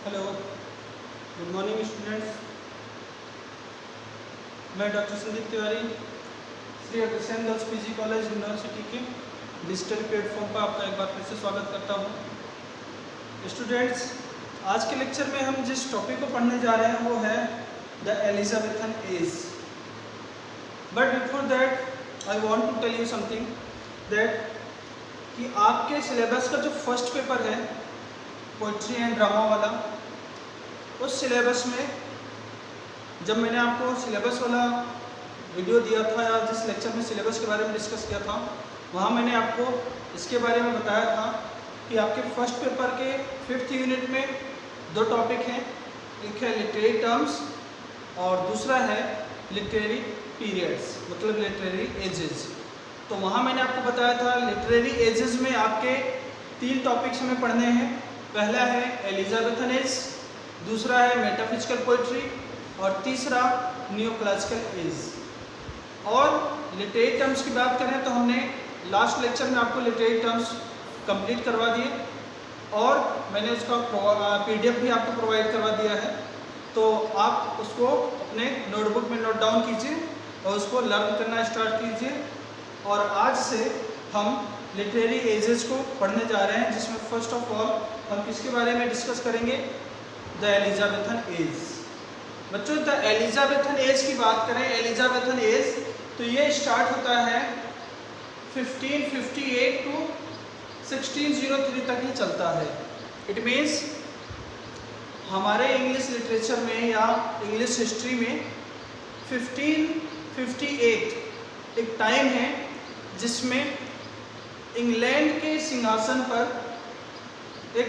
Hello, good morning students. मैं doctor Sandeep Tiwari Shri Agrasen girls PG college university के digital platform पर आपका एक बार फिर से स्वागत करता हूँ। स्टूडेंट्स, आज के लेक्चर में हम जिस टॉपिक को पढ़ने जा रहे हैं वो है the Elizabethan age. But before that I want to tell you something that कि आपके सिलेबस का जो फर्स्ट पेपर है पोइट्री एंड ड्रामा वाला, उस सिलेबस में जब मैंने आपको सिलेबस वाला वीडियो दिया था या जिस लेक्चर में सिलेबस के बारे में डिस्कस किया था, वहाँ मैंने आपको इसके बारे में बताया था कि आपके फर्स्ट पेपर के 5th यूनिट में दो टॉपिक हैं। एक है लिटरेरी टर्म्स और दूसरा है लिटरेरी पीरियड्स, मतलब लिटरेरी एजेस। तो वहाँ मैंने आपको बताया था लिटरेरी एजेस में आपके 3 टॉपिक्स हमें पढ़ने हैं। पहला है एलिजाबेथन एज, दूसरा है मेटाफिजिकल पोइट्री और तीसरा न्यू क्लासिकल एज। और लिटरेरी टर्म्स की बात करें तो हमने लास्ट लेक्चर में आपको लिटरेरी टर्म्स कंप्लीट करवा दिए और मैंने उसका PDF भी आपको प्रोवाइड करवा दिया है। तो आप उसको अपने नोटबुक में नोट डाउन कीजिए और उसको लर्न करना स्टार्ट कीजिए। और आज से हम लिटरेरी एजेस को पढ़ने जा रहे हैं, जिसमें फर्स्ट ऑफ ऑल हम किसके बारे में डिस्कस करेंगे? The Elizabethan as. बच्चों, द एलिजाबेथन एज की बात करें, एलिजाबेथन एज तो ये स्टार्ट होता है 1558 टू 1603 तक ही चलता है। इट मीन्स हमारे इंग्लिश लिटरेचर में या इंग्लिश हिस्ट्री में 1558 एक टाइम है जिसमें इंग्लैंड के सिंहासन पर एक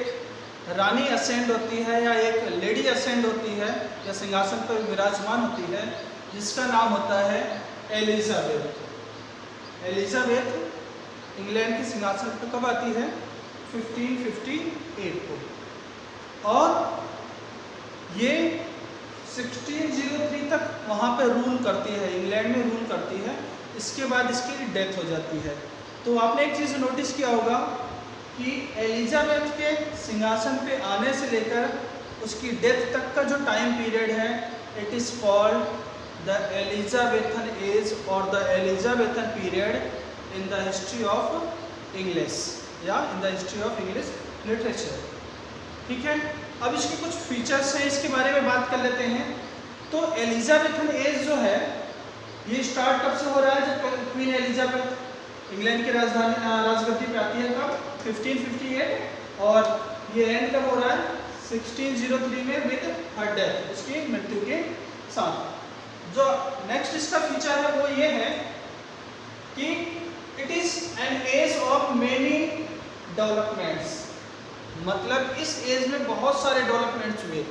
रानी असेंड होती है या एक लेडी असेंड होती है या सिंहासन पर विराजमान होती है, जिसका नाम होता है एलिजाबेथ। एलिजाबेथ इंग्लैंड के सिंहासन पर कब आती है? 1558 को। और ये 1603 तक वहाँ पे रूल करती है, इंग्लैंड में रूल करती है। इसके बाद इसकी डेथ हो जाती है। तो आपने एक चीज़ नोटिस किया होगा कि एलिजाबेथ के सिंहासन पे आने से लेकर उसकी डेथ तक का जो टाइम पीरियड है, it is called the Elizabethan age और the Elizabethan period in the history of English या in the history of English literature. ठीक है, अब इसके कुछ फीचर्स हैं, इसके बारे में बात कर लेते हैं। तो एलिजाबेथन एज जो है ये स्टार्ट कब से हो रहा है? जब क्वीन एलिजाबेथ इंग्लैंड की राजगद्दी पे आती है, कब? 1558। और ये एंड कब हो रहा है? 1603 में विद हर डेथ, उसकी मृत्यु के साथ। जो नेक्स्ट इसका फीचर है वो ये है कि it is an age of many developments. मतलब इस एज में बहुत सारे डेवलपमेंट्स हुए,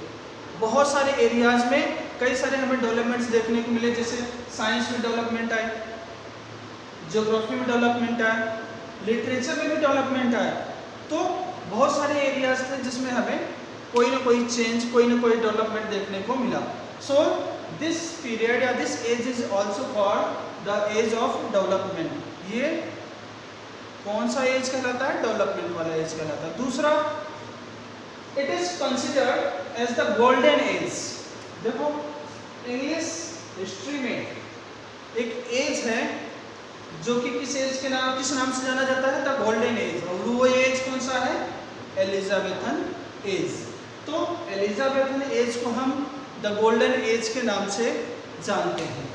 बहुत सारे एरियाज में कई सारे हमें डेवलपमेंट्स देखने को मिले। जैसे साइंस में डेवलपमेंट आए, ज्योग्राफी में डेवलपमेंट आया, लिटरेचर में भी डेवलपमेंट आया। तो बहुत सारे एरियाज थे जिसमें हमें कोई ना कोई चेंज, कोई ना कोई डेवलपमेंट देखने को मिला। सो दिस पीरियड या this age is also called the age of development. ये कौन सा एज कहलाता है? डेवलपमेंट वाला एज कहलाता है। दूसरा, it is considered age the golden age. देखो, इंग्लिश हिस्ट्री में एक एज है जो कि किस नाम से जाना जाता है? The golden as. और वो एज कौन सा है? Elizabethan age. तो एलिजाबेथन एज को हम द गोल्डन एज के नाम से जानते हैं,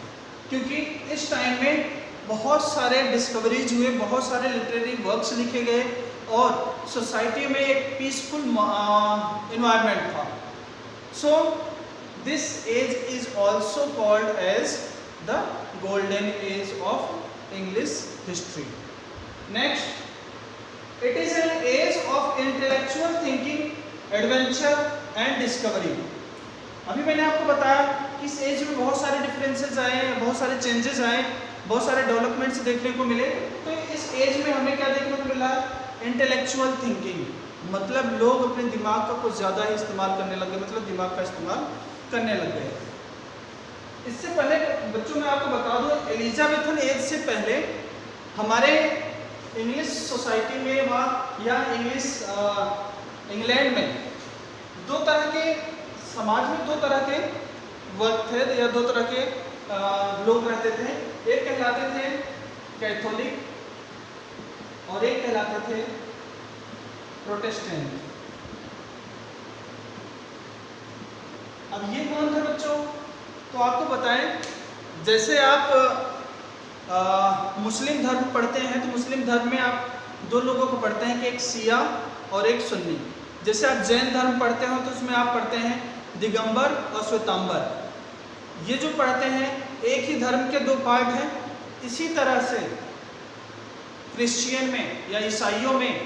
क्योंकि इस टाइम में बहुत सारे डिस्कवरीज हुए, बहुत सारे लिटरेरी वर्क्स लिखे गए और सोसाइटी में एक पीसफुल इन्वायरमेंट था। So this age is also called age the golden age of English history. Next, it is an age of intellectual thinking, adventure and discovery. अभी मैंने आपको बताया कि इस एज में बहुत सारे डिफरेंसेस आए, बहुत सारे चेंजेस आए, बहुत सारे डेवलपमेंट्स देखने को मिले। तो इस एज में हमें क्या देखने को मिला? इंटेलेक्चुअल थिंकिंग, मतलब लोग अपने दिमाग का कुछ ज़्यादा ही इस्तेमाल करने लगे, मतलब दिमाग का इस्तेमाल करने लग गए। इससे पहले बच्चों मैं आपको बता दूं, एलिजाबेथन एज से पहले हमारे इंग्लिश सोसाइटी में या इंग्लिश इंग्लैंड में दो तरह के समाज में दो तरह के वर्ग थे या दो तरह के लोग रहते थे। एक कहलाते थे कैथोलिक और एक कहलाते थे प्रोटेस्टेंट। अब ये कौन थे बच्चों? तो आपको बताएं, जैसे आप मुस्लिम धर्म पढ़ते हैं तो मुस्लिम धर्म में आप दो लोगों को पढ़ते हैं कि एक शिया और एक सुन्नी। जैसे आप जैन धर्म पढ़ते हो तो उसमें आप पढ़ते हैं दिगंबर और श्वेतांबर। ये जो पढ़ते हैं एक ही धर्म के दो पार्ट हैं। इसी तरह से क्रिश्चियन में या ईसाइयों में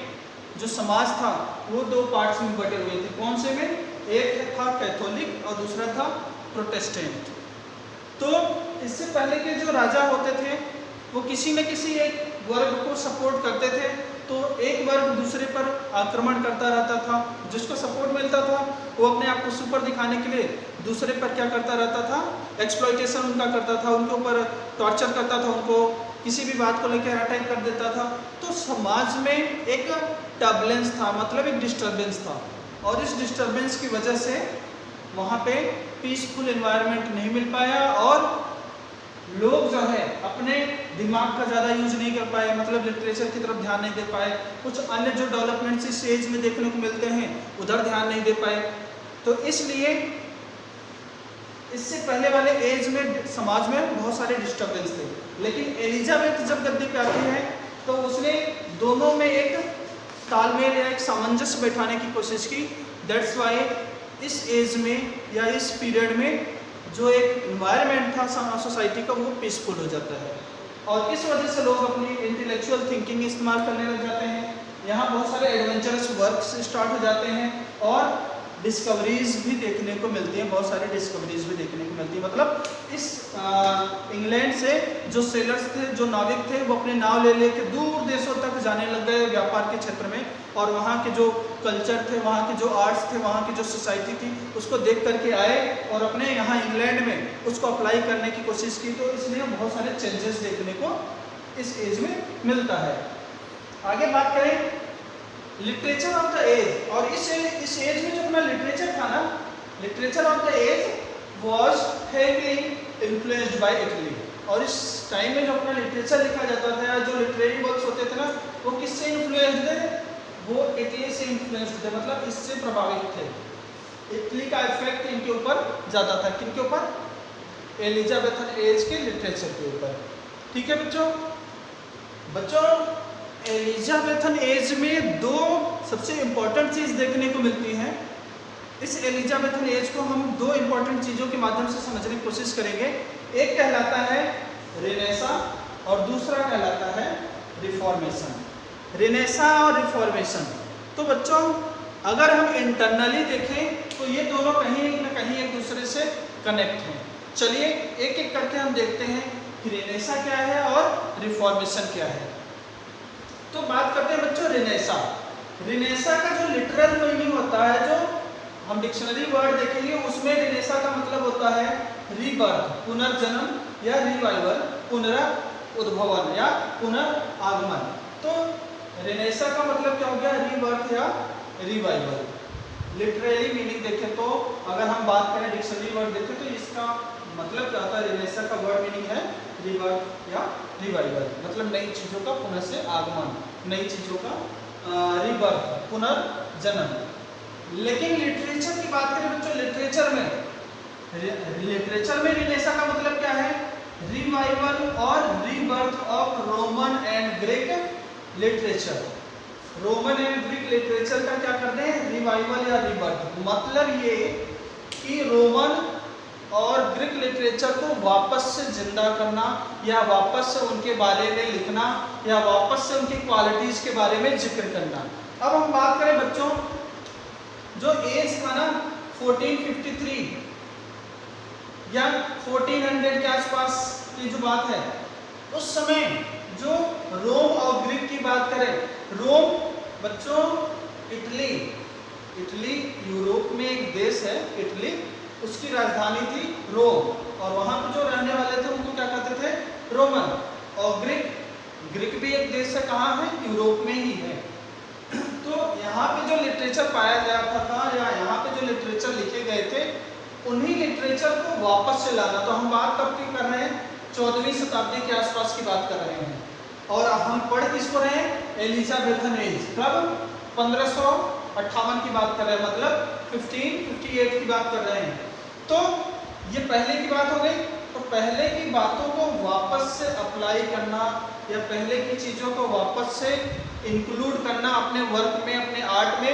जो समाज था वो दो पार्ट्स में बटे हुए थे। कौन से में? एक था कैथोलिक और दूसरा था प्रोटेस्टेंट। तो इससे पहले के जो राजा होते थे वो किसी न किसी एक वर्ग को सपोर्ट करते थे, तो एक वर्ग दूसरे पर आक्रमण करता रहता था। जिसको सपोर्ट मिलता था वो अपने आप को सुपर दिखाने के लिए दूसरे पर क्या करता रहता था? एक्सप्लॉइटेशन उनका करता था, उनके ऊपर टॉर्चर करता था, उनको किसी भी बात को लेकर अटैक कर देता था। तो समाज में एक टर्बुलेंस था, मतलब एक डिस्टर्बेंस था, और इस डिस्टर्बेंस की वजह से वहाँ पे पीसफुल एनवायरनमेंट नहीं मिल पाया और लोग जो है अपने दिमाग का ज़्यादा यूज नहीं कर पाए, मतलब लिटरेचर की तरफ ध्यान नहीं दे पाए। कुछ अन्य जो डेवलपमेंट्स इस एज में देखने को मिलते हैं उधर ध्यान नहीं दे पाए। तो इसलिए इससे पहले वाले एज में समाज में बहुत सारे डिस्टर्बेंस थे। लेकिन एलिजाबेथ जब गद्दी पे आती है तो उसने दोनों में एक तालमेल या एक सामंजस्य बैठाने की कोशिश की। दैट्स वाई इस एज में या इस पीरियड में जो एक इन्वायरमेंट था सोसाइटी का वो पीसफुल हो जाता है, और इस वजह से लोग अपनी इंटेलेक्चुअल थिंकिंग इस्तेमाल करने लग जाते हैं। यहाँ बहुत सारे एडवेंचरस वर्क्स स्टार्ट हो जाते हैं और डिस्कवरीज भी देखने को मिलती हैं, बहुत सारी डिस्कवरीज भी देखने को मिलती है। मतलब इस इंग्लैंड से जो सेलर्स थे, जो नाविक थे, वो अपने नाव ले लेके दूर देशों तक जाने लग गए व्यापार के क्षेत्र में, और वहाँ के जो कल्चर थे, वहाँ के जो आर्ट्स थे, वहाँ की जो सोसाइटी थी उसको देख करके आए और अपने यहाँ इंग्लैंड में उसको अप्लाई करने की कोशिश की। तो इसलिए बहुत सारे चेंजेस देखने को इस एज में मिलता है। आगे बात करें लिटरेचर ऑफ द एज, और इस एज में जो अपना लिटरेचर था ना, literature of the age was heavily influenced by Italy. और इस टाइम में जो अपना लिटरेचर लिखा जाता था, जो लिटरेरी वर्क्स होते थे ना, वो किससे इन्फ्लुएंस्ड थे? वो इटली से इन्फ्लुएंस्ड थे, मतलब इससे प्रभावित थे। इटली का इफेक्ट इनके ऊपर ज़्यादा था। किनके ऊपर? एलिजाबेथन एज के लिटरेचर के ऊपर। ठीक है बच्चों एलिजाबेथन एज में दो सबसे इम्पोर्टेंट चीज़ देखने को मिलती हैं। इस एलिजाबेथन एज को हम दो इम्पोर्टेंट चीज़ों के माध्यम से समझने की कोशिश करेंगे। एक कहलाता है रेनेसा और दूसरा कहलाता है रिफॉर्मेशन। रेनेसा और रिफॉर्मेशन, तो बच्चों अगर हम इंटरनली देखें तो ये दोनों कहीं न कहीं एक दूसरे से कनेक्ट हैं। चलिए एक एक करके हम देखते हैं कि रेनेसा क्या है और रिफॉर्मेशन क्या है। तो बात करते हैं बच्चों रेनेसा। रेनेसा का जो लिटरल मीनिंग होता है, जो हम डिक्शनरी वर्ड देखेंगे उसमें रेनेसा का मतलब होता है रीबर्थ, पुनर्जन्म या रिवाइवल, पुनरुद्भवन या पुनर्आगमन। तो रेनेसा का मतलब क्या हो गया? रीबर्थ या रिवाइवल। लिटरली मीनिंग देखें तो अगर हम बात करें डिक्शनरी वर्ड देखें तो इसका मतलब क्या होता है? रेनेसा का वर्ड मीनिंग है रीबर्थ या रिवाइवल, मतलब नई चीज़ों का पुनः से आगमन, नई चीज़ों का रीबर्थ, पुनर्जन्म। लेकिन लिटरेचर की बात करें बच्चों, लिटरेचर में रेनेसा का मतलब क्या है? रिवाइवल और rebirth of Roman and Greek literature. Roman and Greek literature का क्या करते हैं? रिवाइवल या रीबर्थ। मतलब ये कि रोमन और ग्रीक लिटरेचर को वापस से जिंदा करना या वापस से उनके बारे में लिखना या वापस से उनकी क्वालिटीज़ के बारे में जिक्र करना। अब हम बात करें बच्चों, जो एज था ना 1453 या 1400 के आसपास की जो बात है, उस समय जो रोम और ग्रीक की बात करें, रोम बच्चों इटली यूरोप में एक देश है इटली, उसकी राजधानी थी रोम, और वहाँ पे जो रहने वाले थे उनको क्या कहते थे? रोमन। और ग्रीक भी एक देश है, कहाँ है? यूरोप में ही है। तो यहाँ पे जो लिटरेचर पाया जाता था या यहाँ पे जो लिटरेचर लिखे गए थे उन्हीं लिटरेचर को वापस से लाना। तो हम बात कब की कर रहे हैं, 14वीं शताब्दी के आसपास की बात कर रहे हैं। और हम पढ़ किसको रहे हैं, एलिजाबेथन एज, कब 1558 की बात कर रहे हैं, मतलब 1558 की बात कर रहे हैं। तो ये पहले की बात हो गई। तो पहले की बातों को वापस से अप्लाई करना या पहले की चीज़ों को वापस से इंक्लूड करना अपने वर्क में, अपने आर्ट में,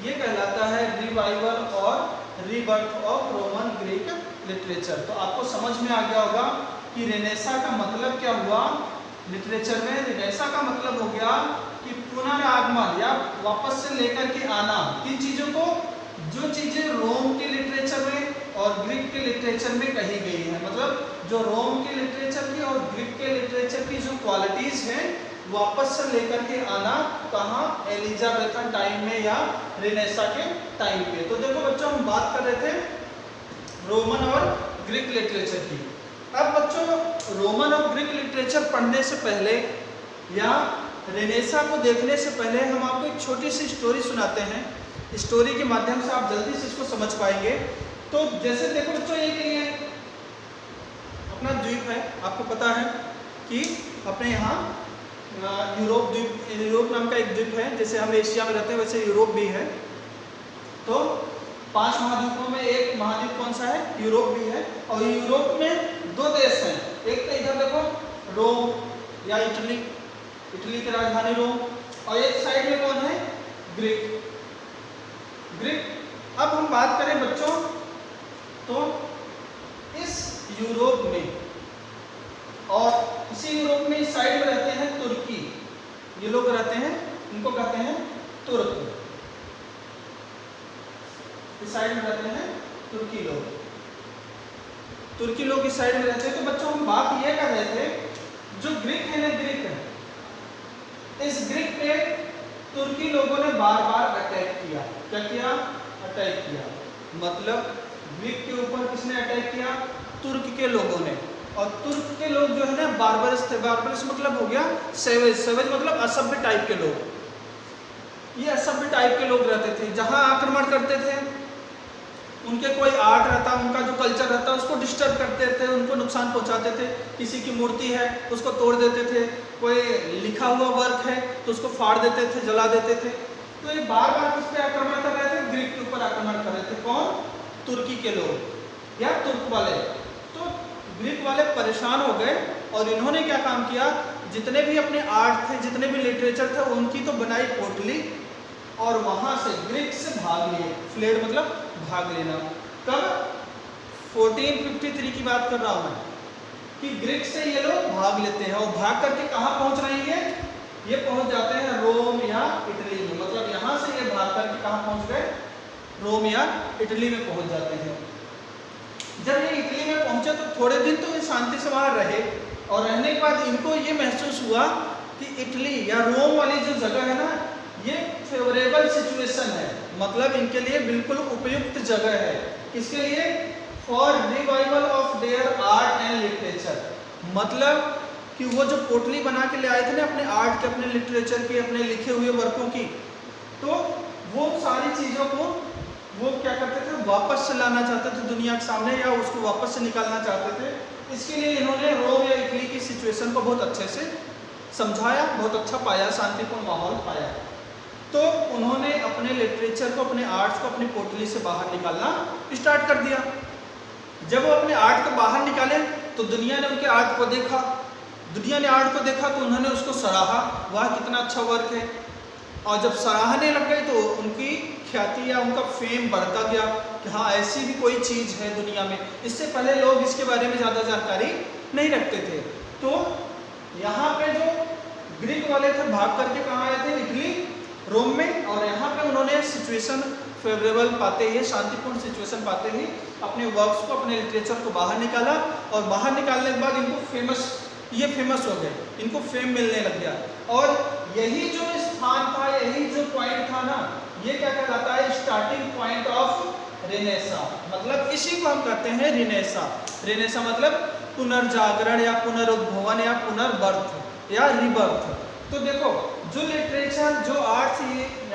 ये कहलाता है रिवाइवल और rebirth of Roman Greek literature. तो आपको समझ में आ गया होगा कि रेनेसा का मतलब क्या हुआ लिटरेचर में। रेनेसा का मतलब हो गया कि पुनरागमन या वापस से लेकर के आना किन चीज़ों को, जो चीज़ें रोम के लिटरेचर में और ग्रीक के लिटरेचर में कही गई है। मतलब जो रोम के लिटरेचर की और ग्रीक के लिटरेचर की जो क्वालिटीज़ हैं वापस से लेकर के आना, कहाँ, एलिजाबेथन टाइम में या रेनेसा के टाइम पे। तो देखो बच्चों, हम बात कर रहे थे रोमन और ग्रीक लिटरेचर की। अब बच्चों, रोमन और ग्रीक लिटरेचर पढ़ने से पहले या रेनेसा को देखने से पहले हम आपको एक छोटी सी स्टोरी सुनाते हैं। स्टोरी के माध्यम से आप जल्दी से इसको समझ पाएंगे। तो जैसे देखो बच्चों, ये अपना द्वीप है, आपको पता है कि अपने यहाँ यूरोप द्वीप, यूरोप नाम का एक द्वीप है। जैसे हम एशिया में रहते हैं वैसे यूरोप भी है। तो 5 महाद्वीपों में एक महाद्वीप कौन सा है, यूरोप भी है। और यूरोप में 2 देश हैं, एक तो इधर देखो रोम या इटली, इटली की राजधानी रोम, और एक साइड में कौन है, ग्रीक। अब हम बात करें बच्चों, तो इस यूरोप में और इसी यूरोप में इस साइड में रहते हैं तुर्की। ये लोग रहते हैं, इनको कहते हैं तुर्क। इस साइड में रहते हैं तुर्की लोग। तुर्की लोग इस साइड में रहते हैं। तो बच्चों, हम बात ये कर रहे थे, जो ग्रीक है ना, ग्रीक है, इस ग्रीक पे तुर्की लोगों ने बार बार अटैक किया। क्या किया, अटैक किया। मतलब ग्रीक के ऊपर किसने अटैक किया, तुर्क के लोगों ने। और तुर्क के लोग जो है ना बारबरस थे। बारबरस मतलब हो गया सेवेज, सेवेज मतलब असभ्य टाइप के लोग। ये असभ्य टाइप के लोग रहते थे, जहाँ आक्रमण करते थे, उनके कोई आर्ट रहता, उनका जो कल्चर रहता उसको डिस्टर्ब करते थे, उनको नुकसान पहुंचाते थे। किसी की मूर्ति है उसको तोड़ देते थे, कोई लिखा हुआ वर्क है तो उसको फाड़ देते थे, जला देते थे। तो ये बार बार किस पे आक्रमण कर रहे थे, ग्रीक के ऊपर आक्रमण कर रहे थे। कौन, तुर्की के लोग या तुर्क वाले। तो ग्रीक वाले परेशान हो गए और इन्होंने क्या काम किया, जितने भी अपने आर्ट थे, जितने भी लिटरेचर थे, उनकी तो बनाई पोटली और वहां से ग्रीक से भाग लिए। फ्लेड मतलब भाग लेना। कब, 1453 की बात कर रहा हूं मैं, कि ग्रीक से ये लोग भाग लेते हैं। और भाग करके कहाँ पहुंच रहे हैं, ये पहुंच जाते हैं रोम या इटली में। मतलब यहाँ से ये भाग करके कहाँ पहुंच गए, रोम या इटली में पहुंच जाते हैं। जब ये इटली में पहुंचे तो थोड़े दिन तो ये शांति से वहां रहे, और रहने के बाद इनको ये महसूस हुआ कि इटली या रोम वाली जो जगह है ना, ये फेवरेबल सिचुएशन है। मतलब इनके लिए बिल्कुल उपयुक्त जगह है। किसके लिए, for revival of their art and literature. मतलब कि वो जो पोटली बना के ले आए थे ना अपने आर्ट के, अपने लिटरेचर के, अपने लिखे हुए वर्कों की, तो वो सारी चीज़ों को वो क्या करते थे, वापस से लाना चाहते थे दुनिया के सामने, या उसको वापस से निकालना चाहते थे। इसके लिए इन्होंने रोम या इटली की सिचुएशन को बहुत अच्छे से समझाया, बहुत अच्छा पाया, शांतिपूर्ण माहौल पाया। तो उन्होंने अपने लिटरेचर को, अपने आर्ट्स को अपनी पोटली से बाहर निकालना स्टार्ट कर दिया। जब वो अपने आर्ट को बाहर निकाले तो दुनिया ने उनके आर्ट को देखा। दुनिया ने आर्ट को देखा तो उन्होंने उसको सराहा, वाह कितना अच्छा वर्क है। और जब सराहने लग गए तो उनकी ख्याति या उनका फेम बढ़ता गया कि हाँ ऐसी भी कोई चीज़ है दुनिया में। इससे पहले लोग इसके बारे में ज़्यादा जानकारी नहीं रखते थे। तो यहाँ पे जो ग्रीक वाले थे भाग करके कहाँ आए थे, इटली, रोम में। और यहाँ पे उन्होंने सिचुएशन फेवरेबल पाते ही, शांतिपूर्ण सिचुएशन पाते ही अपने वर्क्स को, अपने लिटरेचर को बाहर निकाला। और बाहर निकालने के बाद इनको फेमस हो गए, इनको फेम मिलने लग गया। और यही जो स्थान था, यही जो पॉइंट था ना, ये क्या कहलाता है, स्टार्टिंग पॉइंट ऑफ रेनेसा। मतलब इसी को हम कहते हैं रेनेसा। रेनेसा मतलब पुनर्जागरण या पुनरुद्भवन या पुनर्बर्थ या रिबर्थ। तो देखो जो लिटरेचर, जो आर्ट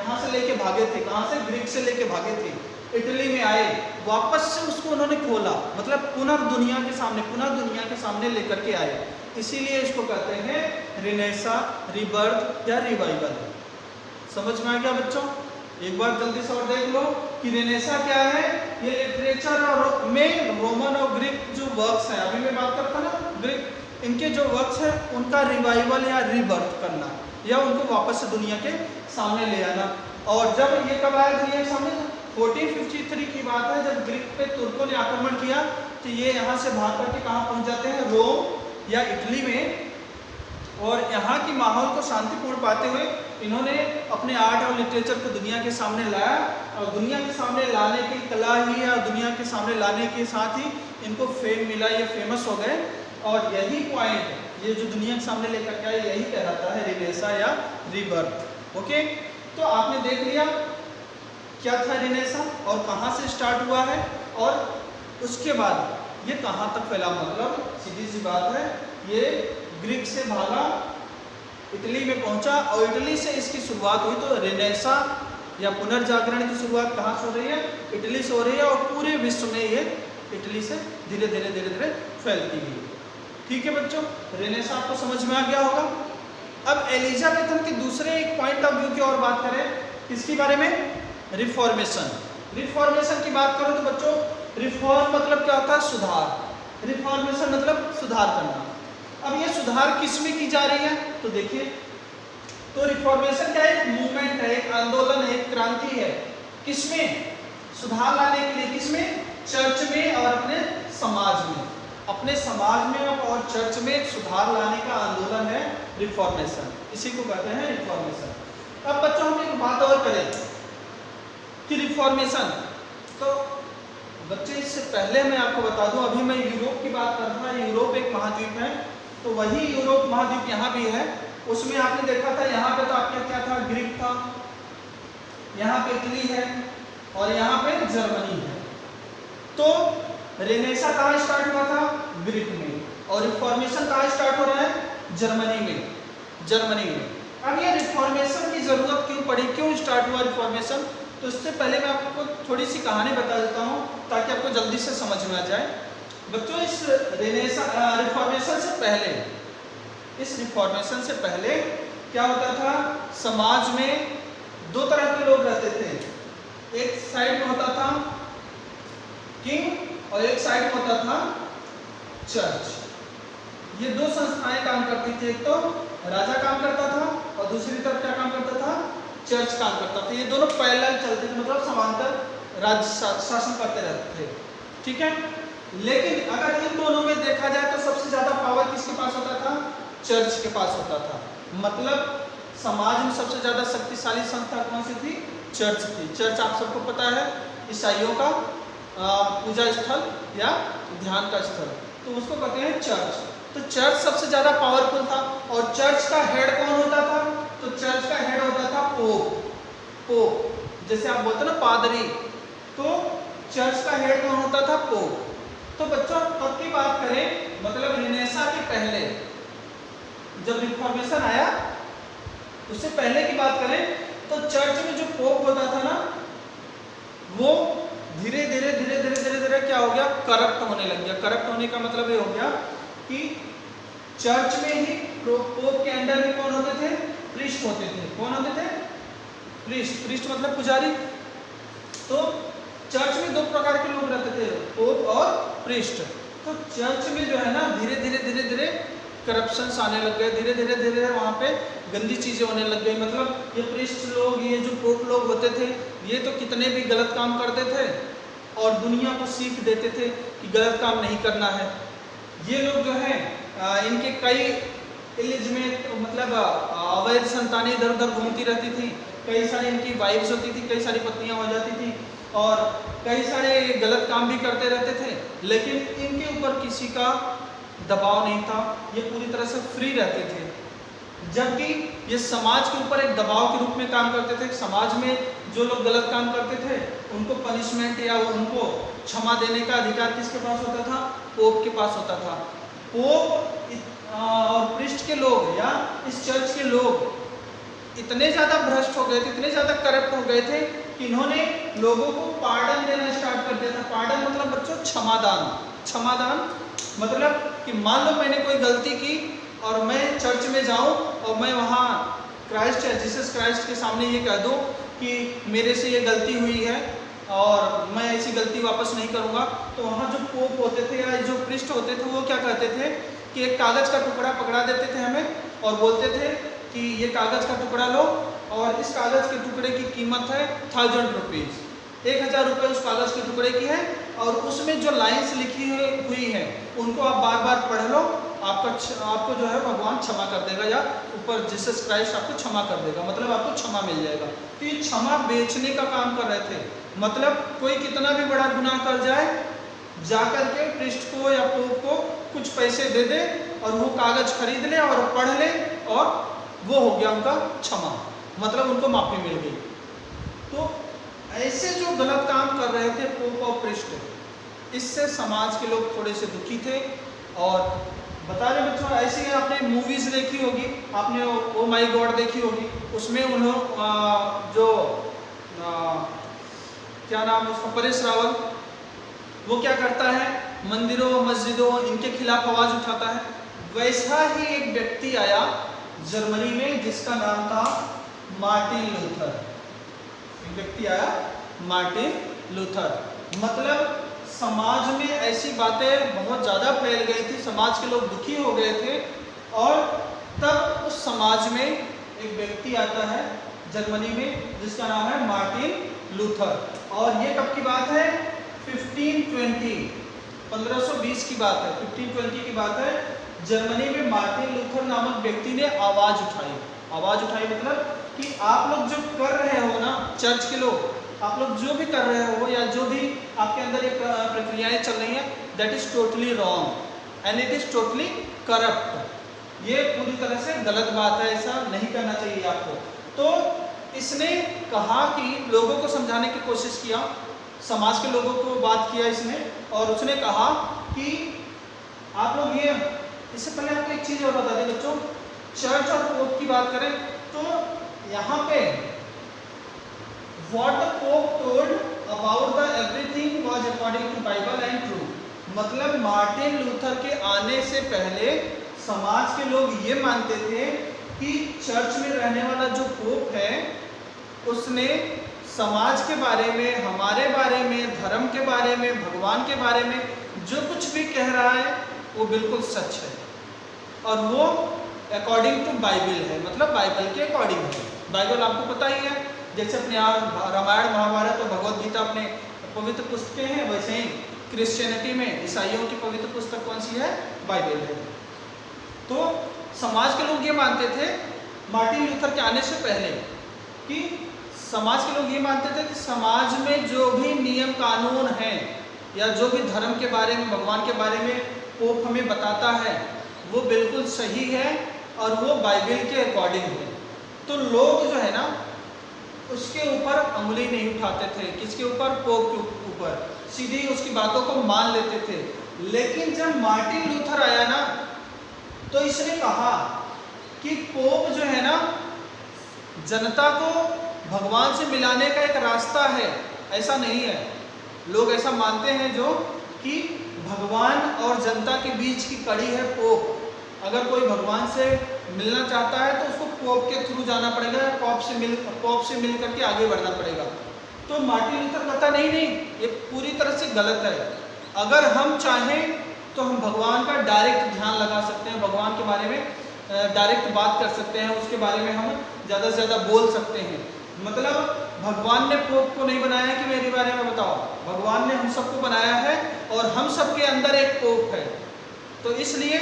यहाँ से लेके भागे थे, कहाँ से, ग्रीक से लेके भागे थे, इटली में आए, वापस से उसको उन्होंने खोला, मतलब पुनर्दुनिया के सामने लेकर के आए, इसीलिए इसको कहते हैं रिनेसा, रिबर्थ या रिवाइवल। समझ में आ गया बच्चों? एक बार जल्दी से और देख लो कि रेनेसा क्या है। ये लिटरेचर और में रोमन और ग्रीक जो वर्क्स हैं, अभी मैं बात करता ना ग्रीक, इनके जो वर्क्स हैं उनका रिवाइवल या रिबर्थ करना, या उनको वापस से दुनिया के सामने ले आना। और जब ये कब आया दुनिया के सामने? 1453 की बात है, जब ग्रीक पे तुर्कों ने आक्रमण किया, तो ये यहाँ से भाग करके कहाँ पहुँच जाते हैं? रोम या इटली में। और यहाँ की माहौल को शांतिपूर्ण पाते हुए इन्होंने अपने आर्ट और लिटरेचर को दुनिया के सामने लाया, और दुनिया के सामने लाने की कला ही या दुनिया के सामने लाने के साथ ही इनको फेम मिला, ये फेमस हो गए। और यही पॉइंट, ये जो दुनिया के सामने लेकर के आए, यही कहलाता है रिनेसा या रिबर्थ। ओके, तो आपने देख लिया क्या था रिनेसा और कहाँ से स्टार्ट हुआ है, और उसके बाद ये कहाँ तक फैला। मतलब सीधी सी बात है, ये ग्रीक से भागा, इटली में पहुंचा, और इटली से इसकी शुरुआत हुई। तो रेनेसा या पुनर्जागरण की शुरुआत कहाँ से हो रही है? इटली से हो रही है, और पूरे विश्व में ये इटली से धीरे धीरे फैलती गई। ठीक है बच्चों, रेनेसा आपको समझ में आ गया होगा। अब एलिजाबेथन के दूसरे एक पॉइंट ऑफ व्यू की और बात करें, किसके बारे में? रिफॉर्मेशन। रिफॉर्मेशन की बात करो तो बच्चों, रिफॉर्म मतलब क्या होता है? सुधार। रिफॉर्मेशन मतलब सुधार करना। अब ये सुधार किस में की जा रही है? तो देखिए, तो रिफॉर्मेशन क्या है? एक मूवमेंट है, एक आंदोलन है, एक क्रांति है। किसमें? सुधार लाने के लिए। किसमें? चर्च में और अपने समाज में। अपने समाज में और चर्च में एक सुधार लाने का आंदोलन है रिफॉर्मेशन, इसी को कहते हैं रिफॉर्मेशन। अब बच्चों हम एक बात और करें कि रिफॉर्मेशन, तो बच्चे इससे पहले मैं आपको बता दूं, अभी मैं यूरोप की बात कर रहा था। यूरोप एक महाद्वीप है, तो वही यूरोप महाद्वीप यहाँ भी है। उसमें आपने देखा था, यहाँ पे तो आपके क्या था? ग्रीक था, यहाँ पे इटली है, और यहाँ पे जर्मनी है। तो रेनेसा कहाँ स्टार्ट हुआ था? ग्रीक में। और रिफॉर्मेशन कहाँ स्टार्ट हो रहा है? जर्मनी में। अब ये रिफॉर्मेशन की जरूरत क्यों पड़ी, क्यों स्टार्ट हुआ रिफॉर्मेशन? तो इससे पहले मैं आपको थोड़ी सी कहानी बता देता हूँ, ताकि आपको जल्दी से समझ में आ जाए। बच्चों, इस रिफॉर्मेशन से पहले क्या होता था? समाज में दो तरह के लोग रहते थे। एक साइड में होता था किंग, और एक साइड में होता था चर्च। ये दो संस्थाएं काम करती थी, एक तो राजा काम करता था, और दूसरी तरफ क्या काम करता था? चर्च काम करता था। ये दोनों पैरेलल चलते थे, मतलब समांतर राज्य शासन करते रहते थे। ठीक है, लेकिन अगर इन दोनों में देखा जाए तो सबसे ज्यादा पावर किसके पास होता था? चर्च के पास होता था। मतलब समाज में सबसे ज्यादा शक्तिशाली संस्था कौन सी थी? चर्च थी। चर्च आप सबको पता है, ईसाइयों का पूजा स्थल या ध्यान का स्थल, तो उसको कहते हैं चर्च। तो चर्च सबसे ज्यादा पावरफुल था। और चर्च का हेड कौन होता था? तो चर्च का हेड होता था पोप। जैसे आप बोलते ना पादरी, तो चर्च का हेड कौन होता था? पोप। तो बच्चों, कब की बात करें, मतलब रिनेसा के पहले, जब रिफॉर्मेशन आया उससे पहले की बात करें, तो चर्च में जो पोप होता था ना, वो धीरे धीरे क्या हो गया? करप्ट होने लग गया। करप्ट होने का मतलब ये हो गया कि चर्च में ही पोप के अंडर में कौन होते थे? प्रीस्ट होते थे। कौन होते थे? प्रीस्ट मतलब पुजारी। तो चर्च में दो प्रकार के लोग रहते थे, पोप और प्रीस्ट। तो चर्च में जो है ना, धीरे धीरे करप्शन आने लग गए, धीरे धीरे वहाँ पे गंदी चीजें होने लग गई। मतलब ये प्रीस्ट लोग, ये जो पोप लोग होते थे, ये तो कितने भी गलत काम करते थे और दुनिया को सीख देते थे कि गलत काम नहीं करना है। ये लोग जो है, इनके कई इलिजिमेट, मतलब अवैध संतानें इधर उधर घूमती रहती थी, कई सारी इनकी वाइफ्स होती थी, कई सारी पत्नियां हो जाती थी, और कई सारे गलत काम भी करते रहते थे। लेकिन इनके ऊपर किसी का दबाव नहीं था, ये पूरी तरह से फ्री रहते थे। जबकि ये समाज के ऊपर एक दबाव के रूप में काम करते थे। समाज में जो लोग गलत काम करते थे, उनको पनिशमेंट या उनको क्षमा देने का अधिकार किसके पास होता था? पोप के पास होता था। पोप और प्रीस्ट के लोग या इस चर्च के लोग इतने ज़्यादा भ्रष्ट हो गए थे, इतने ज़्यादा करप्ट हो गए थे कि इन्होंने लोगों को पार्डन देना स्टार्ट कर दिया था। पार्डन मतलब बच्चों क्षमादान। क्षमादान मतलब कि मान लो मैंने कोई गलती की और मैं चर्च में जाऊं और मैं वहाँ क्राइस्ट या जीसस क्राइस्ट के सामने ये कह दूं कि मेरे से ये गलती हुई है और मैं ऐसी गलती वापस नहीं करूँगा, तो वहाँ जो पोप होते थे या जो प्रिस्ट होते थे वो क्या कहते थे कि एक कागज़ का टुकड़ा पकड़ा देते थे हमें और बोलते थे कि ये कागज़ का टुकड़ा लो और इस कागज़ के टुकड़े की कीमत है 1000 रुपीज़, 1000 रुपये उस कागज़ के टुकड़े की है और उसमें जो लाइन्स लिखी हुई हैं उनको आप बार बार पढ़ लो, आपको जो है भगवान क्षमा कर देगा या ऊपर जीसस क्राइस्ट आपको क्षमा कर देगा, मतलब आपको क्षमा मिल जाएगा। तो ये क्षमा बेचने का काम कर रहे थे। मतलब कोई कितना भी बड़ा गुनाह कर जाए, जा कर के प्रिस्ट को या पोप को कुछ पैसे दे दे और वो कागज़ खरीद ले और पढ़ ले और वो हो गया उनका क्षमा, मतलब उनको माफ़ी मिल गई। तो ऐसे जो गलत काम कर रहे थे पोप और प्रिस्ट, इससे समाज के लोग थोड़े से दुखी थे। और बता रहे बच्चों, ऐसे ही आपने मूवीज़ देखी होगी, आपने ओ माई गॉड देखी होगी, उसमें उन्होंने जो क्या नाम है उसका, परेश रावल, वो क्या करता है मंदिरों मस्जिदों इनके खिलाफ आवाज़ उठाता है। वैसा ही एक व्यक्ति आया जर्मनी में जिसका नाम था मार्टिन लूथर। एक व्यक्ति आया मार्टिन लूथर। मतलब समाज में ऐसी बातें बहुत ज़्यादा फैल गई थी, समाज के लोग दुखी हो गए थे और तब उस समाज में एक व्यक्ति आता है जर्मनी में जिसका नाम है मार्टिन लूथर। और ये कब की बात है? 1520 की बात है, 1520 की बात है। जर्मनी में मार्टिन लूथर नामक व्यक्ति ने आवाज़ उठाई। आवाज़ उठाई मतलब कि आप लोग जो कर रहे हो ना, चर्च के लोग, आप लोग जो भी कर रहे हो या जो भी आपके अंदर ये प्रक्रियाएं चल रही हैं, that is totally wrong and it is totally corrupt. ये पूरी तरह से गलत बात है, ऐसा नहीं करना चाहिए आपको। तो इसने कहा कि लोगों को समझाने की कोशिश किया, समाज के लोगों को बात किया इसने, और उसने कहा कि आप लोग ये, इससे पहले आपको एक चीज़ और बता दें बच्चों, चर्च और पोप की बात करें तो यहाँ पे what the Pope told about the everything was according to Bible and true। मतलब मार्टिन लूथर के आने से पहले समाज के लोग ये मानते थे कि चर्च में रहने वाला जो पोप है उसने समाज के बारे में, हमारे बारे में, धर्म के बारे में, भगवान के बारे में जो कुछ भी कह रहा है वो बिल्कुल सच है और वो अकॉर्डिंग टू बाइबल है, मतलब बाइबल के अकॉर्डिंग है। बाइबल आपको पता ही है, जैसे अपने रामायण महाभारत और भगवद गीता अपने पवित्र पुस्तकें हैं, वैसे ही क्रिश्चियनिटी में ईसाइयों की पवित्र पुस्तक कौन सी है? बाइबल है। तो समाज के लोग ये मानते थे मार्टिन लूथर के आने से पहले कि समाज के लोग ये मानते थे कि समाज में जो भी नियम कानून हैं या जो भी धर्म के बारे में, भगवान के बारे में पोप हमें बताता है वो बिल्कुल सही है और वो बाइबल के अकॉर्डिंग है। तो लोग जो है ना उसके ऊपर उंगली नहीं उठाते थे, किसके ऊपर? पोप के ऊपर, सीधे ही उसकी बातों को मान लेते थे। लेकिन जब मार्टिन लूथर आया ना तो इसने कहा कि पोप जो है ना जनता को भगवान से मिलाने का एक रास्ता है, ऐसा नहीं है। लोग ऐसा मानते हैं जो कि भगवान और जनता के बीच की कड़ी है पोप। अगर कोई भगवान से मिलना चाहता है तो उसको पोप के थ्रू जाना पड़ेगा, पोप से मिल करके आगे बढ़ना पड़ेगा। तो मार्टिन लूथर कहता नहीं, ये पूरी तरह से गलत है। अगर हम चाहें तो हम भगवान का डायरेक्ट ध्यान लगा सकते हैं, भगवान के बारे में डायरेक्ट बात कर सकते हैं, उसके बारे में हम ज़्यादा से ज़्यादा बोल सकते हैं। मतलब भगवान ने पोप को नहीं बनाया कि मेरे बारे में बताओ, भगवान ने हम सबको बनाया है और हम सबके अंदर एक पोप है। तो इसलिए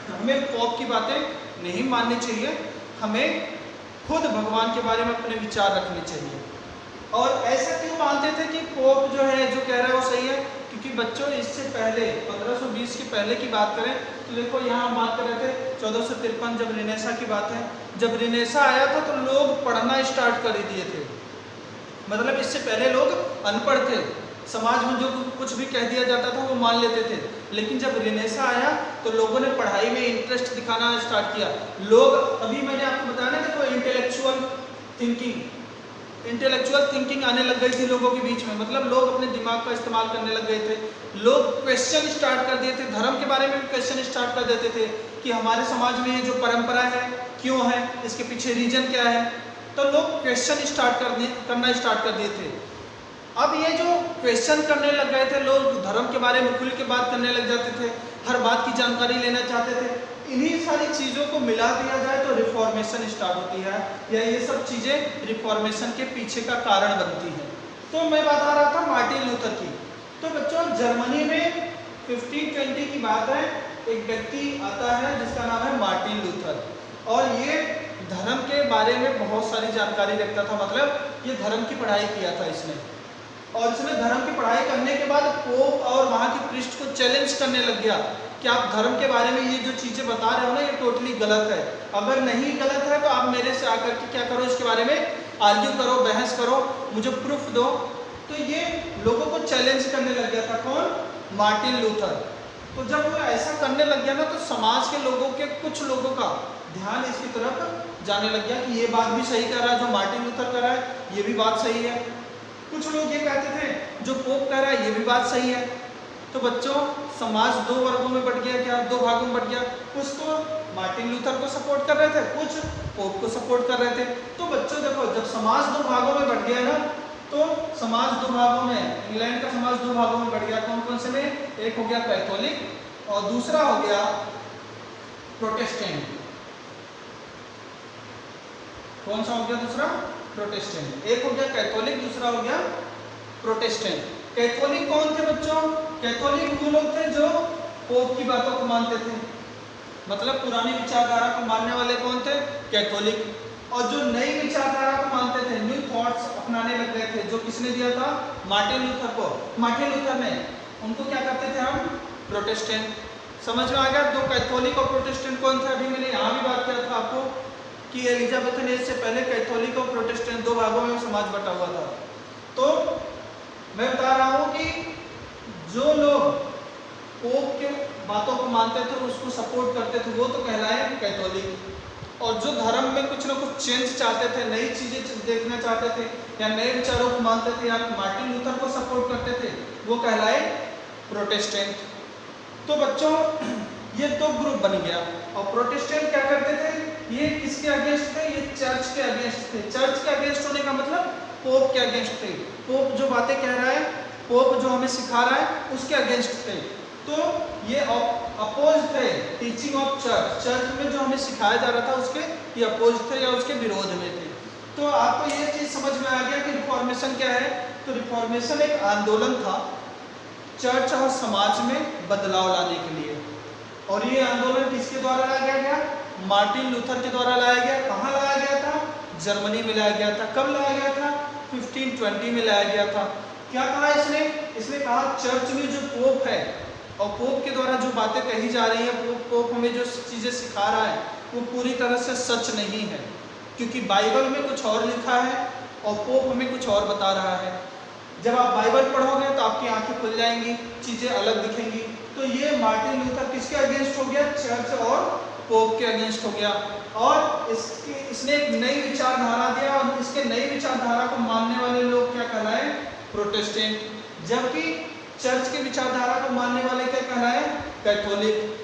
हमें पोप की बातें नहीं माननी चाहिए, हमें खुद भगवान के बारे में अपने विचार रखने चाहिए। और ऐसा क्यों मानते थे कि पोप जो है जो कह रहा है वो सही है? क्योंकि बच्चों इससे पहले 1520 के पहले की बात करें तो देखो यहाँ हम बात कर रहे थे 1453 जब रिनेसा की बात है। जब रिनेसा आया था तो लोग पढ़ना स्टार्ट कर दिए थे, मतलब इससे पहले लोग अनपढ़ थे समाज में जो कुछ भी कह दिया जाता था वो मान लेते थे। लेकिन जब रेनेसा आया तो लोगों ने पढ़ाई में इंटरेस्ट दिखाना स्टार्ट किया। लोग, अभी मैंने आपको बताया ना, देखो इंटेलेक्चुअल थिंकिंग आने लग गई थी लोगों के बीच में, मतलब लोग अपने दिमाग का इस्तेमाल करने लग गए थे। लोग क्वेश्चन स्टार्ट कर दिए थे, धर्म के बारे में भी क्वेश्चन स्टार्ट कर देते थे कि हमारे समाज में ये जो परंपरा है क्यों है, इसके पीछे रीजन क्या है। तो लोग क्वेश्चन करना स्टार्ट कर दिए थे। अब ये जो क्वेश्चन करने लग गए थे लोग, धर्म के बारे में खुल के बात करने लग जाते थे, हर बात की जानकारी लेना चाहते थे। इन्हीं सारी चीज़ों को मिला दिया जाए तो रिफॉर्मेशन स्टार्ट होती है, या ये सब चीज़ें रिफॉर्मेशन के पीछे का कारण बनती हैं। तो मैं बता रहा था मार्टिन लूथर की। तो बच्चों, जर्मनी में 1520 की बात है, एक व्यक्ति आता है जिसका नाम है मार्टिन लूथर, और ये धर्म के बारे में बहुत सारी जानकारी रखता था, मतलब ये धर्म की पढ़ाई किया था इसने। और इसने धर्म की पढ़ाई करने के बाद पोप और वहाँ के प्रीस्ट को चैलेंज करने लग गया कि आप धर्म के बारे में ये जो चीज़ें बता रहे हो ना, ये टोटली गलत है। अगर नहीं गलत है तो आप मेरे से आकर के क्या करो, इसके बारे में आर्ग्यू करो, बहस करो, मुझे प्रूफ दो। तो ये लोगों को चैलेंज करने लग गया था। कौन? Martin Luther. तो जब वो ऐसा करने लग गया ना, तो समाज के लोगों के कुछ लोगों का ध्यान इसकी तरफ जाने लग गया कि ये बात भी सही कर रहा है, जो मार्टिन लूथर कर रहा है ये भी बात सही है। कुछ लोग ये कहते थे जो पोप कह रहा है ये भी बात सही है। तो बच्चों, समाज दो वर्गों में बट गया, क्या दो भागों में बट गया। कुछ तो मार्टिन लूथर को सपोर्ट कर रहे थे, कुछ पोप को सपोर्ट कर रहे थे। तो बच्चों देखो, जब समाज दो भागों में बट गया ना, तो समाज दो भागों में, इंग्लैंड का समाज दो भागों में बट गया। कौन कौन से में? एक हो गया कैथोलिक और दूसरा हो गया प्रोटेस्टेंट। कौन सा हो गया दूसरा? प्रोटेस्टेंट। एक हो गया कैथोलिक, दूसरा हो गया प्रोटेस्टेंट। कैथोलिक कौन थे बच्चों? कैथोलिक वो लोग थे जो पोप की बातों को मानते थे, मतलब पुरानी विचारधारा को मानने वाले कौन थे? कैथोलिक। और जो नई विचारधारा को मानते थे, न्यू थॉट्स अपनाने लग गए थे, जो किसने दिया था? मार्टिन लूथर को। मार्टिन लूथर ने, उनको क्या करते थे हम? प्रोटेस्टेंट। समझ में आ गया? दो कैथोलिक और प्रोटेस्टेंट कौन थे? अभी मैंने यहाँ भी बात किया था आपको कि एलिजाबेथन एज से पहले कैथोलिक और प्रोटेस्टेंट दो भागों में समाज बटा हुआ था। तो मैं बता रहा हूँ कि जो लोग पोप के बातों को मानते थे, उसको सपोर्ट करते थे, वो तो कहलाए कैथोलिक। और जो धर्म में कुछ ना कुछ चेंज चाहते थे, नई चीज़ें देखना चाहते थे, या नए विचारों को मानते थे, या मार्टिन लूथर को सपोर्ट करते थे, वो कहलाए प्रोटेस्टेंट। तो बच्चों, ये दो ग्रुप बन गया। और प्रोटेस्टेंट क्या करते थे? ये किसके अगेंस्ट थे? ये चर्च के अगेंस्ट थे। चर्च के अगेंस्ट होने का मतलब पोप के अगेंस्ट थे। पोप जो बातें कह रहा है, पोप जो हमें सिखा रहा है, उसके अगेंस्ट थे। तो ये अपोज थे टीचिंग ऑफ चर्च। चर्च में जो हमें सिखाया जा रहा था उसके ये अपोज थे या उसके विरोध में थे। तो आपको ये चीज़ समझ में आ गया कि रिफॉर्मेशन क्या है। तो रिफॉर्मेशन एक आंदोलन था चर्च और समाज में बदलाव लाने के लिए। और ये आंदोलन किसके द्वारा लाया गया? मार्टिन लूथर के द्वारा लाया गया। कहाँ लाया गया था? जर्मनी में लाया गया था। कब लाया गया था? 1520 में लाया गया था। क्या कहा इसने? इसने कहा चर्च में जो पोप है और पोप के द्वारा जो बातें कही जा रही है, पोप हमें जो चीज़ें सिखा रहा है, वो पूरी तरह से सच नहीं है, क्योंकि बाइबल में कुछ और लिखा है और पोप हमें कुछ और बता रहा है। जब आप बाइबल पढ़ोगे तो आपकी आंखें खुल जाएंगी, चीज़ें अलग दिखेंगी। तो ये मार्टिन लूथर किसके अगेंस्ट हो गया? चर्च और पोप के अगेंस्ट हो गया। और इसने एक नई विचारधारा दिया, और इसके नई विचारधारा को मानने वाले लोग क्या कहलाए? प्रोटेस्टेंट। जबकि चर्च की विचारधारा को मानने वाले क्या कहलाए? कैथोलिक।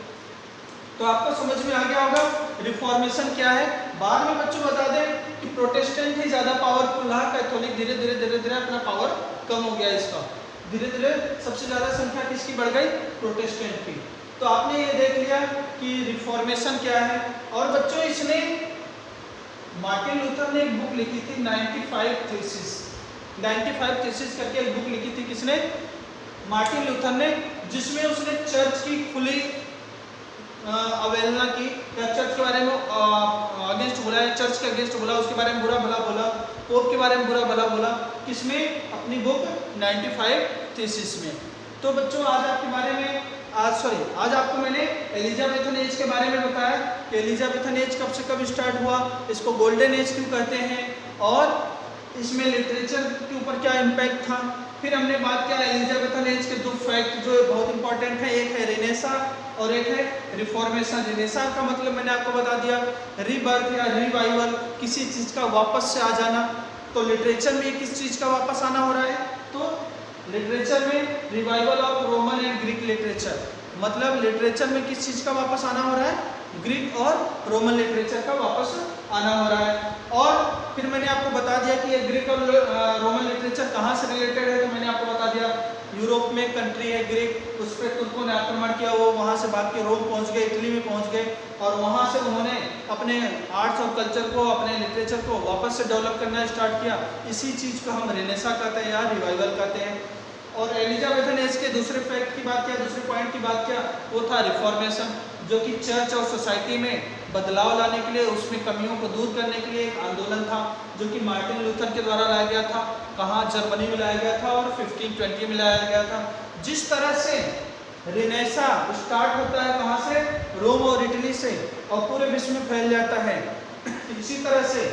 तो आपको समझ में आ गया होगा रिफॉर्मेशन क्या है। बाद में बच्चों बता दें कि प्रोटेस्टेंट ही ज़्यादा पावरफुल रहा, कैथोलिक धीरे धीरे अपना पावर कम हो गया इसका। धीरे धीरे सबसे ज़्यादा संख्या किसकी बढ़ गई? प्रोटेस्टेंट की। तो आपने ये देख लिया कि रिफॉर्मेशन क्या है। और बच्चों, इसने मार्टिन लूथर ने एक बुक लिखी थी 95 थीसिस। 95 थीसिस करके एक बुक लिखी थी। किसने? मार्टिन लूथर ने, जिसमें उसने चर्च की खुली अवहेलना की, या चर्च के बारे में अगेंस्ट बोला, या चर्च के अगेंस्ट बोला, उसके बारे में बुरा भला बोला, पोप के बारे में बुरा भला बोला। किसमें? अपनी बुक 95 थीसिस में। तो बच्चों, आज आज आपको मैंने एलिजाबेथन एज के बारे में बताया कि एलिजाबेथन एज कब से कब स्टार्ट हुआ, इसको गोल्डन एज क्यों कहते हैं, और इसमें लिटरेचर के ऊपर क्या इम्पैक्ट था। फिर हमने बात किया एलिजाबेथन एज के 2 फैक्ट जो बहुत इंपॉर्टेंट है, एक है रेनेसा और एक है रिफॉर्मेशन। रेनेसा का मतलब मैंने आपको बता दिया, रीबर्थ या रिवाइवल, किसी चीज़ का वापस से आ जाना। तो लिटरेचर में किस चीज़ का वापस आना हो रहा है, तो लिटरेचर में revival of Roman and Greek literature, मतलब लिटरेचर में किस चीज़ का वापस आना हो रहा है, ग्रीक और रोमन लिटरेचर का वापस आना हो रहा है। और फिर मैंने आपको बता दिया कि ये ग्रीक और रोमन लिटरेचर कहाँ से रिलेटेड है, तो मैंने आपको बता दिया यूरोप में कंट्री है ग्रीक, उस पर तुर्कों ने आक्रमण किया, वो वहाँ से भाग के रोम पहुँच गए, इटली में पहुँच गए, और वहाँ से उन्होंने अपने आर्ट्स और कल्चर को, अपने लिटरेचर को वापस से डेवलप करना स्टार्ट किया। इसी चीज़ को हम रेनेसा कहते हैं या रिवाइवल कहते हैं। और एलिजाबेथन एज के दूसरे फैक्ट की बात किया, दूसरे पॉइंट की बात किया, वो था रिफॉर्मेशन, जो कि चर्च और सोसाइटी में बदलाव लाने के लिए, उसमें कमियों को दूर करने के लिए एक आंदोलन था, जो कि मार्टिन लूथर के द्वारा लाया गया था। कहाँ, जर्मनी में लाया गया था और 1520 में लाया गया था। जिस तरह से रेनेसा स्टार्ट होता है कहाँ से, रोम और इटली से, और पूरे विश्व में फैल जाता है, इसी तरह से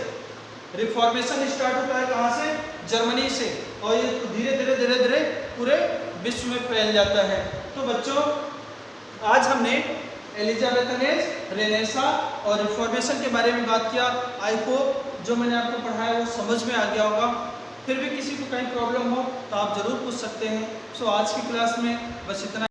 रिफॉर्मेशन स्टार्ट होता है कहाँ से, जर्मनी से, और ये धीरे धीरे पूरे विश्व में फैल जाता है। तो बच्चों, आज हमने एलिजाबेथन एज, रेनेसा और रिफॉर्मेशन के बारे में बात किया। आई होप जो मैंने आपको पढ़ाया वो समझ में आ गया होगा। फिर भी किसी को कहीं प्रॉब्लम हो तो आप ज़रूर पूछ सकते हैं। सो आज की क्लास में बस इतना।